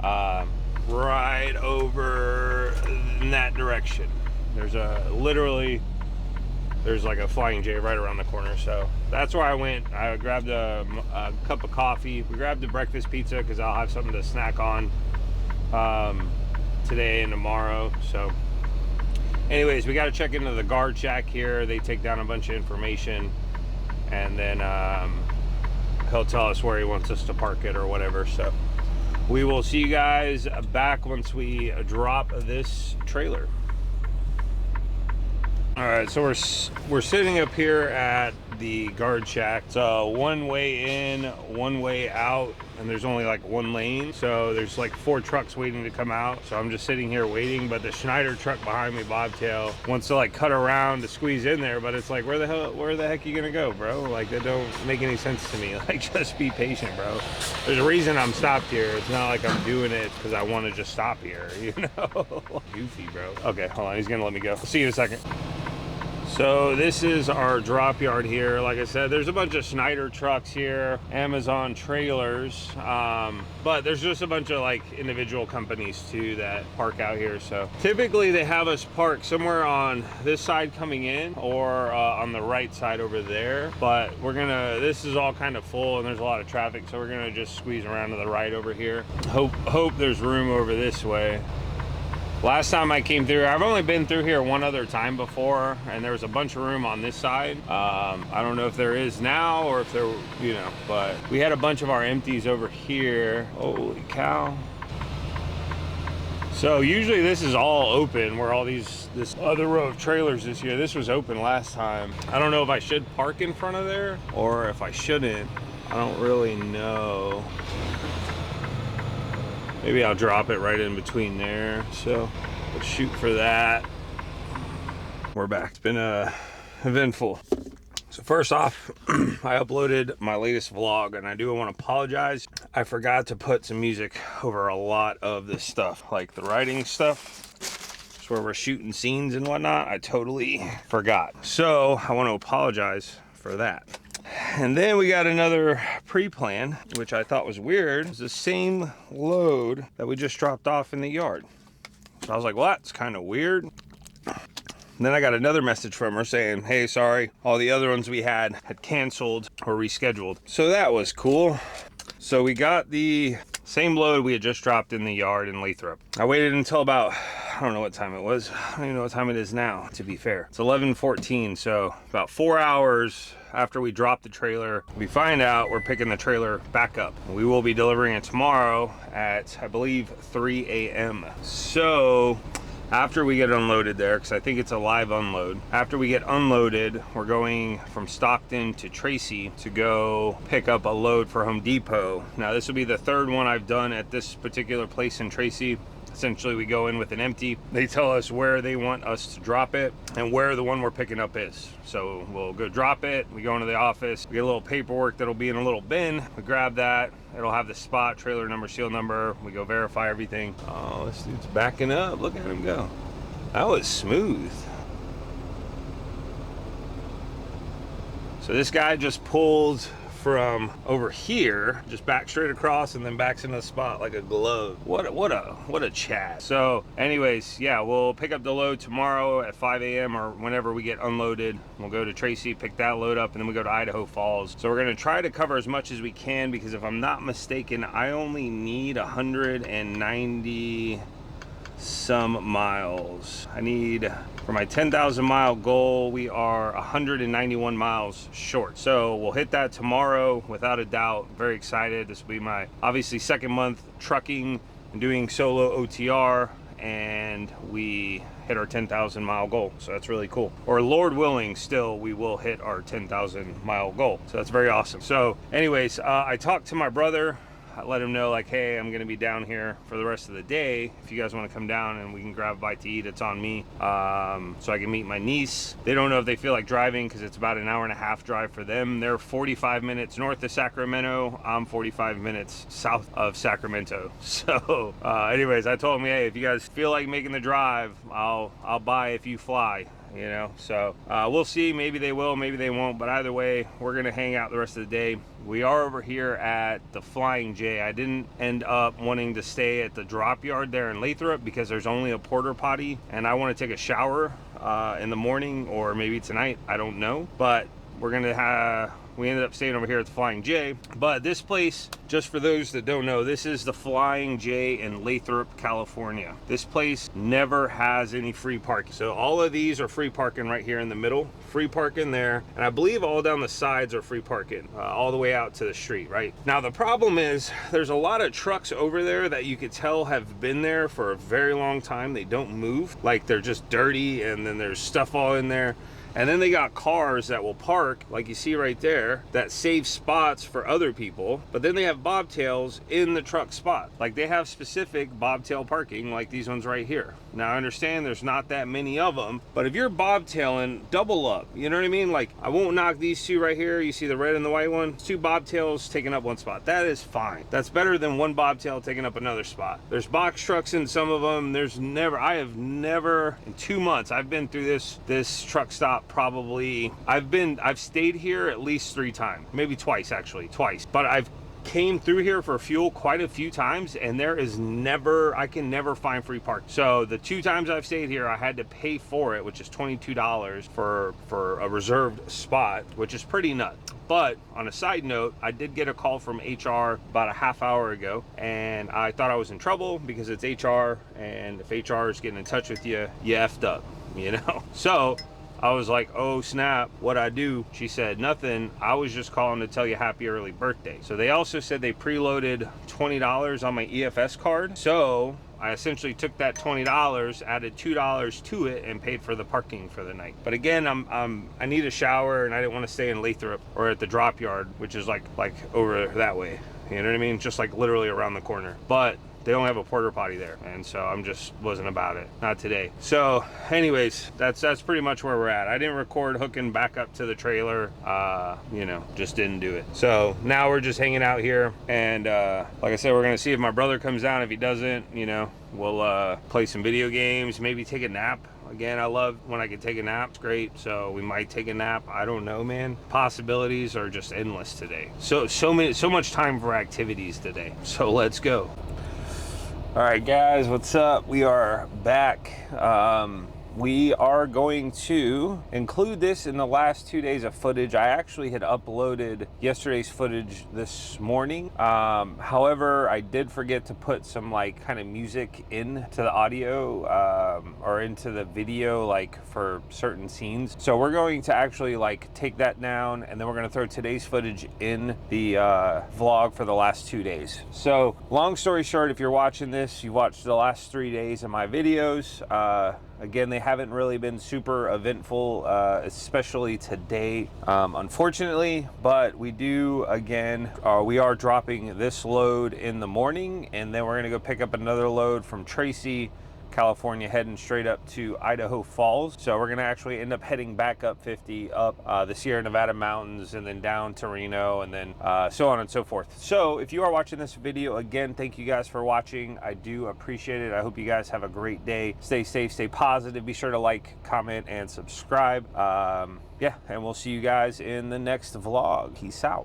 right over in that direction. There's like a Flying J right around the corner. So that's where I went. I grabbed a cup of coffee. We grabbed the breakfast pizza because I'll have something to snack on today and tomorrow. So anyways, we got to check into the guard shack here. They take down a bunch of information, and then he'll tell us where he wants us to park it or whatever. So we will see you guys back once we drop this trailer. All right, so we're sitting up here at the guard shack. So one way in, one way out, and there's only like one lane. So there's like 4 trucks waiting to come out. So I'm just sitting here waiting, but the Schneider truck behind me, Bobtail, wants to like cut around to squeeze in there, but it's like, where the heck you gonna go, bro? Like, that don't make any sense to me. Like, just be patient, bro. There's a reason I'm stopped here. It's not like I'm doing it because I want to just stop here, you know? Goofy, bro. Okay, hold on, he's gonna let me go. See you in a second. So this is our drop yard here. Like I said, there's a bunch of Schneider trucks here, Amazon trailers, but there's just a bunch of like individual companies too that park out here. So typically they have us park somewhere on this side coming in, or on the right side over there. But this is all kind of full and there's a lot of traffic, so we're gonna just squeeze around to the right over here. Hope there's room over this way. Last time I came through, I've only been through here one other time before, and there was a bunch of room on this side. I don't know if there is now or if there, you know, but we had a bunch of our empties over here. Holy cow. So usually this is all open, where all this other row of trailers is here. This was open last time. I don't know if I should park in front of there or if I shouldn't. I don't really know. Maybe I'll drop it right in between there. So let's shoot for that. We're back. It's been eventful. So first off, I uploaded my latest vlog, and I do want to apologize. I forgot to put some music over a lot of this stuff, like the writing stuff. It's where we're shooting scenes and whatnot. I totally forgot. So I want to apologize for that. And then we got another pre-plan, which I thought was weird. It's the same load that we just dropped off in the yard. So I was like, well, that's kind of weird. And then I got another message from her saying, hey, sorry, all the other ones we had canceled or rescheduled. So that was cool. So we got the same load we had just dropped in the yard in Lathrop. I waited until about, I don't know what time it was. I don't even know what time it is now, to be fair. It's 11:14, so about 4 hours after we drop the trailer, we find out we're picking the trailer back up. We will be delivering it tomorrow at, I believe, 3 a.m. So after we get unloaded there, because I think it's a live unload, after we get unloaded, we're going from Stockton to Tracy to go pick up a load for Home Depot. Now this will be the 3rd one I've done at this particular place in Tracy. Essentially, we go in with an empty. They tell us where they want us to drop it and where the one we're picking up is. So we'll go drop it. We go into the office. We get a little paperwork that'll be in a little bin. We grab that. It'll have the spot, trailer number, seal number. We go verify everything. Oh, this dude's backing up. Look at him go. That was smooth. So this guy just pulled from over here, just back straight across, and then backs into the spot like a glove. What a chat. So anyways, yeah, we'll pick up the load tomorrow at 5 a.m. or whenever we get unloaded. We'll go to Tracy, pick that load up, and then we go to Idaho Falls. So we're gonna try to cover as much as we can, because if I'm not mistaken, I only need 190 some miles. I need, for my 10,000 mile goal, we are 191 miles short. So we'll hit that tomorrow without a doubt. Very excited. This will be my obviously 2nd month trucking and doing solo OTR, and we hit our 10,000 mile goal. So that's really cool. Or Lord willing, still we will hit our 10,000 mile goal. So that's very awesome. So anyways, I talked to my brother. I let him know, like, hey, I'm gonna be down here for the rest of the day. If you guys wanna come down and we can grab a bite to eat, it's on me. So I can meet my niece. They don't know if they feel like driving, because it's about an 1.5-hour drive for them. They're 45 minutes north of Sacramento. I'm 45 minutes south of Sacramento. So anyways, I told them, hey, if you guys feel like making the drive, I'll buy if you fly. You know, so we'll see. Maybe they will, maybe they won't, but either way, we're gonna hang out the rest of the day. We are over here at the Flying J. I didn't end up wanting to stay at the drop yard there in Lathrop because there's only a porta potty, and I want to take a shower in the morning, or maybe tonight, I don't know. But we're gonna we ended up staying over here at the Flying J. But this place, just for those that don't know, this is the Flying J in Lathrop, California. This place never has any free parking. So all of these are free parking right here in the middle. Free parking there. And I believe all down the sides are free parking, all the way out to the street, right? Now the problem is, there's a lot of trucks over there that you could tell have been there for a very long time. They don't move. Like, they're just dirty, and then there's stuff all in there. And then they got cars that will park, like you see right there, that save spots for other people. But then they have bobtails in the truck spot. Like they have specific bobtail parking like these ones right here. Now I understand there's not that many of them, but if you're bobtailing, double up. You know what I mean? Like I won't knock these two right here. You see the red and the white one? Two bobtails taking up one spot. That is fine. That's better than one bobtail taking up another spot. There's box trucks in some of them. I have never in 2 months, I've been through this truck stop probably, I've stayed here at least 3 times, maybe twice actually, but I've came through here for fuel quite a few times, and I can never find free park. So the 2 times I've stayed here, I had to pay for it, which is $22 for a reserved spot, which is pretty nuts. But on a side note, I did get a call from HR about a half hour ago, and I thought I was in trouble because it's HR, and if HR is getting in touch with you, you effed up, you know? So I was like, oh snap, what'd I do? She said, nothing, I was just calling to tell you happy early birthday. So they also said they preloaded $20 on my EFS card. So I essentially took that $20, added $2 to it, and paid for the parking for the night. But again, I need a shower, and I didn't want to stay in Lathrop or at the drop yard, which is like over that way. You know what I mean? Just like literally around the corner. But they don't have a porta potty there, and so I'm just wasn't about it, not today. So anyways, that's pretty much where we're at. I didn't record hooking back up to the trailer, you know, just didn't do it. So now we're just hanging out here, and like I said, we're gonna see if my brother comes down. If he doesn't, you know, we'll play some video games, maybe take a nap. Again, I love when I can take a nap. It's great. So we might take a nap. I don't know, man. Possibilities are just endless today. So much time for activities today. So let's go. All right, guys, what's up? We are back. We are going to include this in the last 2 days of footage. I actually had uploaded yesterday's footage this morning. However, I did forget to put some like kind of music into the audio or into the video, like for certain scenes. So we're going to actually like take that down, and then we're going to throw today's footage in the vlog for the last 2 days. So long story short, if you're watching this, you watched the last 3 days of my videos. Again, they haven't really been super eventful, especially today, unfortunately, but we do, again, we are dropping this load in the morning, and then we're gonna go pick up another load from Tracy, California, heading straight up to Idaho Falls. So we're gonna actually end up heading back up 50, up the Sierra Nevada mountains, and then down to Reno, and then so on and so forth. So if you are watching this video, again, thank you guys for watching. I do appreciate it. I hope you guys have a great day. Stay safe, stay positive. Be sure to like, comment, and subscribe. Yeah, and we'll see you guys in the next vlog. Peace out.